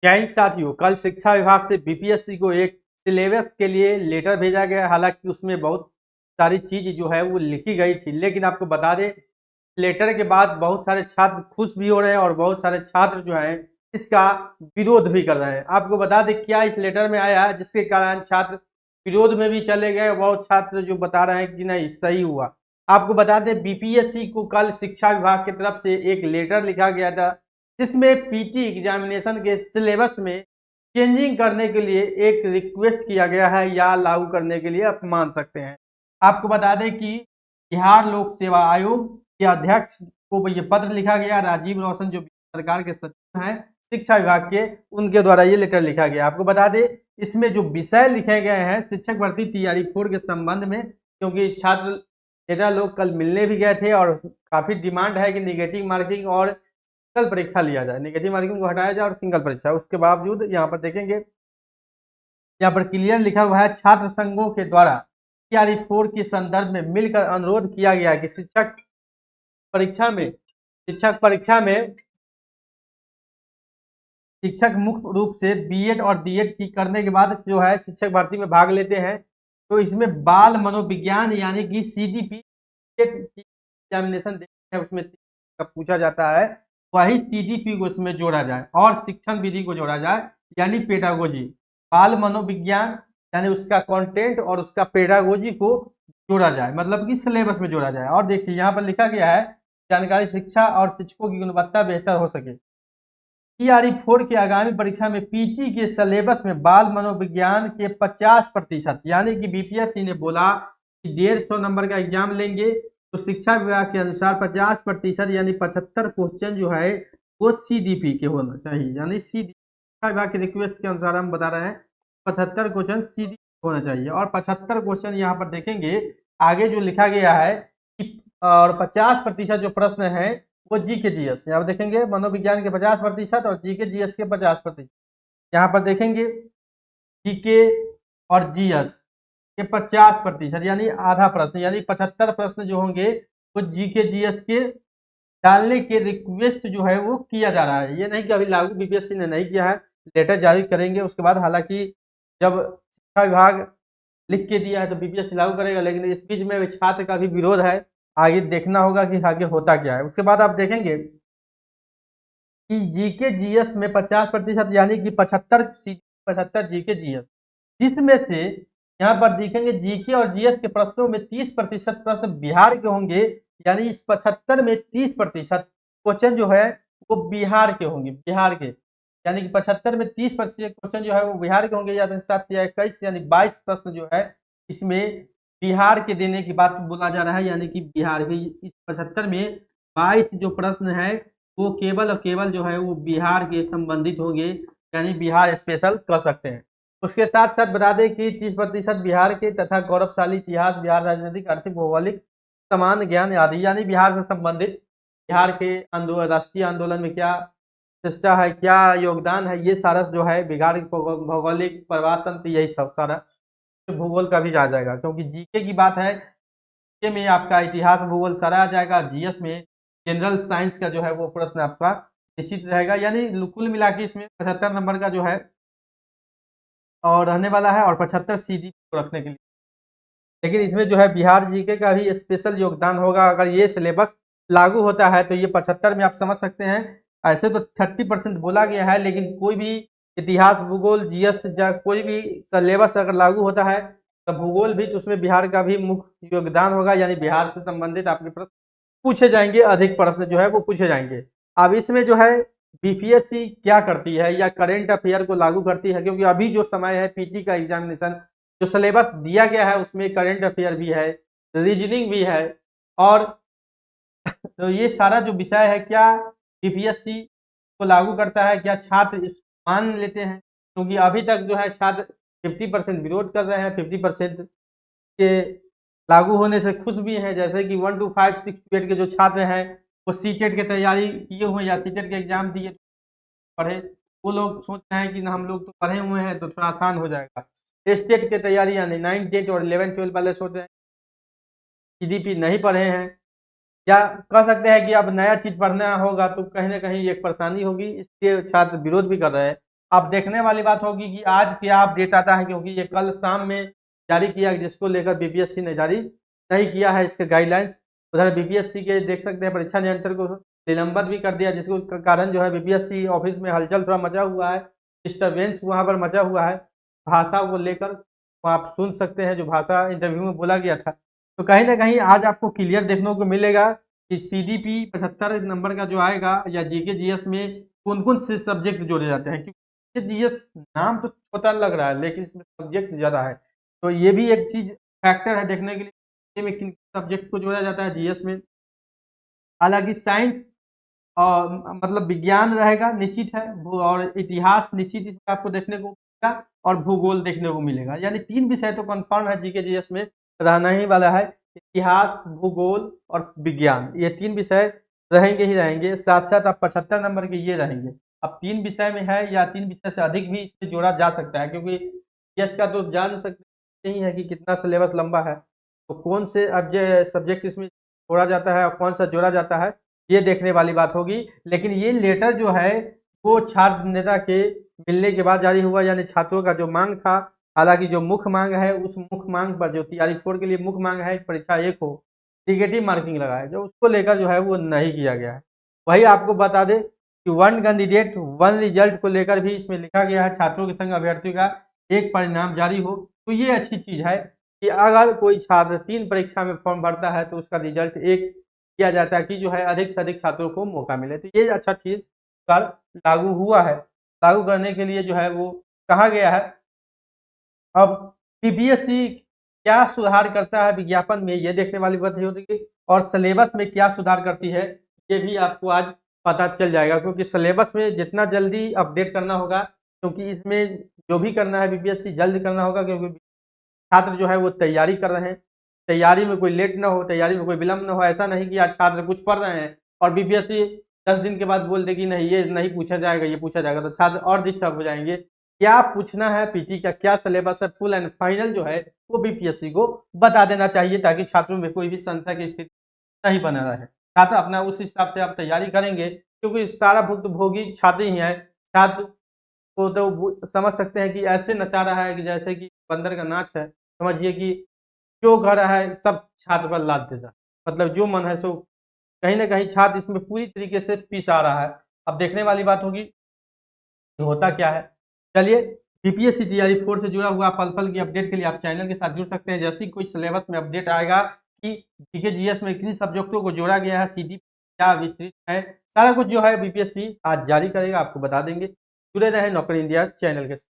क्या ही साथियों, कल शिक्षा विभाग से बीपीएससी को एक सिलेबस के लिए लेटर भेजा गया। हालांकि उसमें बहुत सारी चीज जो है वो लिखी गई थी, लेकिन आपको बता दें लेटर के बाद बहुत सारे छात्र खुश भी हो रहे हैं और बहुत सारे छात्र जो हैं इसका विरोध भी कर रहे हैं। आपको बता दें क्या इस लेटर में आया जिसके कारण छात्र विरोध में भी चले गए। बहुत छात्र जो बता रहे हैं कि नहीं सही हुआ। आपको बता दें बीपीएससी को कल शिक्षा विभाग की तरफ से एक लेटर लिखा गया था जिसमें पीटी एग्जामिनेशन के सिलेबस में चेंजिंग करने के लिए एक रिक्वेस्ट किया गया है या लागू करने के लिए आप मान सकते हैं। आपको बता दें कि बिहार लोक सेवा आयोग के अध्यक्ष को ये पत्र लिखा गया। राजीव रौशन जो सरकार के सचिव हैं शिक्षा विभाग के, उनके द्वारा ये लेटर लिखा गया। आपको बता दें इसमें जो विषय लिखे गए हैं शिक्षक भर्ती तैयारी 4 के संबंध में, क्योंकि छात्र नेता लोग कल मिलने भी गए थे और काफी डिमांड है कि निगेटिव मार्किंग और सिंगल परीक्षा लिया जाए, नेगेटिव मार्किंग को हटाया जाए और सिंगल परीक्षा। उसके बावजूद यहाँ पर देखेंगे, यहाँ पर क्लियर लिखा हुआ है छात्र संघों के द्वारा तैयारी 4 के संदर्भ में मिलकर अनुरोध किया गया कि शिक्षक मुख्य रूप से बीएड और डीएड की करने के बाद जो है शिक्षक भर्ती में भाग लेते हैं, तो इसमें बाल मनोविज्ञान यानी कि सीडीपी एग्जामिनेशन देते हैं, उसमें पूछा जाता है, वही सीडीपी को इसमें जोड़ा जाए और शिक्षण विधि को जोड़ा जाए यानी पेडागोजी। बाल मनोविज्ञान यानी उसका कंटेंट और उसका पेडागोजी को जोड़ा जाए, मतलब कि सिलेबस में जोड़ा जाए। और देखिए यहाँ पर लिखा गया है जानकारी शिक्षा और शिक्षकों की गुणवत्ता बेहतर हो सके। टीआरई 4 की आगामी परीक्षा में पीटी के सिलेबस में बाल मनोविज्ञान के 50% यानी कि बीपीएससी ने बोला कि 150 नंबर का एग्जाम लेंगे तो शिक्षा विभाग के अनुसार 50% यानी 75 क्वेश्चन जो है वो सीडीपी के होना चाहिए। यानी शिक्षा विभाग की रिक्वेस्ट के अनुसार हम बता रहे हैं 75 क्वेश्चन सीडीपी होना चाहिए। और 75 क्वेश्चन यहाँ पर देखेंगे आगे जो लिखा गया है और 50% जो प्रश्न है वो जी के जीएस, यहाँ पर देखेंगे मनोविज्ञान के 50% और जी के जीएस के 50%। यहाँ पर देखेंगे जीके और जीएस के 50% यानी आधा प्रश्न, यानी 75 प्रश्न जो होंगे वो जीके जीएस के डालने के रिक्वेस्ट जो है वो किया जा रहा है। ये नहीं कि अभी लागू बीपीएससी ने नहीं किया है, लेटर जारी करेंगे उसके बाद। हालांकि जब शिक्षा विभाग लिख के दिया है तो बीपीएससी लागू करेगा, लेकिन इस बीच में छात्र का भी विरोध है, आगे देखना होगा कि आगे होता क्या है। उसके बाद आप देखेंगे कि जीके जीएस में 50% यानी कि 75 जीके जीएस, जिसमें से यहाँ पर देखेंगे जीके और जीएस के प्रश्नों में 30% प्रश्न बिहार के होंगे। यानी इस 75 में 30% क्वेश्चन जो है वो बिहार के होंगे, बिहार के। यानी कि 75 में 30% क्वेश्चन जो है वो बिहार के होंगे, या 7 या 21 यानी 22 प्रश्न जो है इसमें बिहार के देने की बात बोला जा रहा है। यानी कि बिहार के इस 75 में 22 जो प्रश्न है वो केवल और केवल जो है वो बिहार के संबंधित होंगे, यानी बिहार स्पेशल कर सकते हैं। उसके साथ साथ बता दें कि 30% बिहार के तथा गौरवशाली इतिहास, बिहार राजनीतिक, आर्थिक, भौगोलिक, समान ज्ञान आदि, यानी बिहार से संबंधित बिहार के आंदोलन, राष्ट्रीय आंदोलन में क्या चेष्टा है, क्या योगदान है, ये सारा जो है बिहार की भौगोलिक प्रवाह तंत्र, यही सब सारा भूगोल का भी आ जाएगा। क्योंकि जीके की बात है, जीके में आपका इतिहास भूगोल सारा आ जाएगा, जीएस में जनरल साइंस का जो है वो प्रश्न आपका निश्चित रहेगा। यानी कुल मिला के इसमें 75 नंबर का जो है और रहने वाला है और 75 सीडी को रखने के लिए। लेकिन इसमें जो है बिहार जीके का भी स्पेशल योगदान होगा। अगर ये सिलेबस लागू होता है तो ये 75 में आप समझ सकते हैं। ऐसे तो 30% बोला गया है, लेकिन कोई भी इतिहास, भूगोल, जीएस या कोई भी सिलेबस अगर लागू होता है तो भूगोल भी, तो उसमें बिहार का भी मुख्य योगदान होगा। यानी बिहार से संबंधित आपके प्रश्न पूछे जाएंगे, अधिक प्रश्न जो है वो पूछे जाएंगे। अब इसमें जो है बीपीएससी क्या करती है या करेंट अफेयर को लागू करती है, क्योंकि अभी जो समय है पीटी का एग्जामिनेशन जो सिलेबस दिया गया है उसमें करंट अफेयर भी है, रीजनिंग भी है, और तो ये सारा जो विषय है क्या बीपीएससी को लागू करता है, क्या छात्र इस मान लेते हैं? क्योंकि अभी तक जो है छात्र 50% विरोध कर रहे हैं, 50% के लागू होने से खुश भी हैं। जैसे कि 1 to 5 6 to 8 के जो छात्र हैं वो सीटेट की तैयारी किए हुए या सीटेट के एग्जाम दिए पढ़े, वो लोग सोच रहे हैं कि हम लोग तो पढ़े हुए हैं तो थोड़ा आसान हो जाएगा। स्टेट की तैयारी यानी 9 10 और 11 12 वाले सोच रहे हैं, जीडीपी नहीं पढ़े हैं, या कह सकते हैं कि अब नया चीज पढ़ना होगा तो कहीं ना कहीं एक परेशानी होगी, इसलिए छात्र विरोध भी कर रहे हैं। अब देखने वाली बात होगी कि आज क्या अपडेट आता है, क्योंकि ये कल शाम में जारी किया, जिसको लेकर बीपीएससी ने जारी नहीं किया है इसके गाइडलाइंस। उधर बीपीएससी के देख सकते हैं परीक्षा नियंत्रक को निलंबित भी कर दिया, जिसके कारण जो है बीपीएससी ऑफिस में हलचल थोड़ा मचा हुआ है, डिस्टर्बेंस वहाँ पर मचा हुआ है भाषा को लेकर। तो आप सुन सकते हैं जो भाषा इंटरव्यू में बोला गया था। तो कहीं ना कहीं आज आपको क्लियर देखने को मिलेगा कि सीडीपी 75 नंबर का जो आएगा या जीके जीएस में कौन कौन से सब्जेक्ट जोड़े जाते हैं, क्योंकि जीएस नाम तो छोटा लग रहा है लेकिन इसमें सब्जेक्ट ज़्यादा है। तो ये भी एक चीज फैक्टर है देखने के लिए में किन सब्जेक्ट को जोड़ा जाता है जीएस में। हालांकि साइंस और मतलब विज्ञान रहेगा निश्चित है, और इतिहास निश्चित इसमें आपको देखने को मिलेगा, और भूगोल देखने को मिलेगा। यानी 3 विषय तो कंफर्म है जीके जीएस में रहना ही वाला है। इतिहास, भूगोल और विज्ञान, ये 3 विषय रहेंगे ही रहेंगे। साथ साथ आप 75 नंबर के ये रहेंगे। अब 3 विषय में है या 3 विषय से अधिक भी इसमें जोड़ा जा सकता है, क्योंकि जीएस का तो जान सकते नहीं है कि कितना सिलेबस लंबा है, तो कौन से अब सब्जेक्ट इसमें जोड़ा जाता है और कौन सा जोड़ा जाता है ये देखने वाली बात होगी। लेकिन ये लेटर जो है वो छात्र नेता के मिलने के बाद जारी हुआ, यानी छात्रों का जो मांग था। हालांकि जो मुख्य मांग है उस मुख्य मांग पर जो तैयारी 4 के लिए मुख्य मांग है परीक्षा 1 हो, निगेटिव मार्किंग लगा है, जो उसको लेकर जो है वो नहीं किया गया है। वही आपको बता दें कि 1 कैंडिडेट 1 रिजल्ट को लेकर भी इसमें लिखा गया है, छात्रों के संग अभ्यर्थियों का एक परिणाम जारी हो। तो ये अच्छी चीज है कि अगर कोई छात्र 3 परीक्षा में फॉर्म भरता है तो उसका रिजल्ट एक किया जाता है, कि जो है अधिक से अधिक छात्रों को मौका मिले। तो ये अच्छा चीज कर लागू हुआ है। लागू करने के लिए जो है वो कहा गया है। अब सीबीएसई क्या सुधार करता है विज्ञापन में, ये देखने वाली बात होगी, और सिलेबस में क्या सुधार करती है ये भी आपको आज पता चल जाएगा। क्योंकि सिलेबस में जितना जल्दी अपडेट करना होगा, क्योंकि इसमें जो भी करना है बीपीएससी जल्द करना होगा, क्योंकि छात्र जो है वो तैयारी कर रहे हैं। तैयारी में कोई लेट ना हो, तैयारी में कोई विलम्ब ना हो। ऐसा नहीं कि आज छात्र कुछ पढ़ रहे हैं और बीपीएससी 10 दिन के बाद बोल दे कि नहीं ये नहीं पूछा जाएगा, ये पूछा जाएगा, तो छात्र और डिस्टर्ब हो जाएंगे। क्या पूछना है, पीटी का क्या सिलेबस है, फुल एंड फाइनल जो है वो बीपीएससी को बता देना चाहिए, ताकि छात्रों में कोई भी संशय की स्थिति नहीं बना रहे। छात्र अपना उस हिसाब से आप तैयारी करेंगे, क्योंकि सारा भुक्तभोगी छात्र ही है। छात्र को तो समझ सकते हैं कि ऐसे नचा रहा है कि जैसे कि बंदर का नाच है। समझिए कि जो कर रहा है सब छात्र पर लाद देता है, मतलब जो मन है सो। कहीं ना कहीं छात्र इसमें पूरी तरीके से पीस आ रहा है। अब देखने वाली बात होगी कि होता क्या है। चलिए, बीपीएससी तैयारी 4 से जुड़ा हुआ पल पल की अपडेट के लिए आप चैनल के साथ जुड़ सकते हैं। जैसे ही कोई सिलेबस में अपडेट आएगा कि जीके जीएस में किन सब्जेक्टों को जोड़ा गया है, सीडी क्या विस्तृत है, सारा कुछ जो है बीपीएससी आज जारी करेगा, आपको बता देंगे। जुड़े रहे नौकरी इंडिया चैनल के साथ।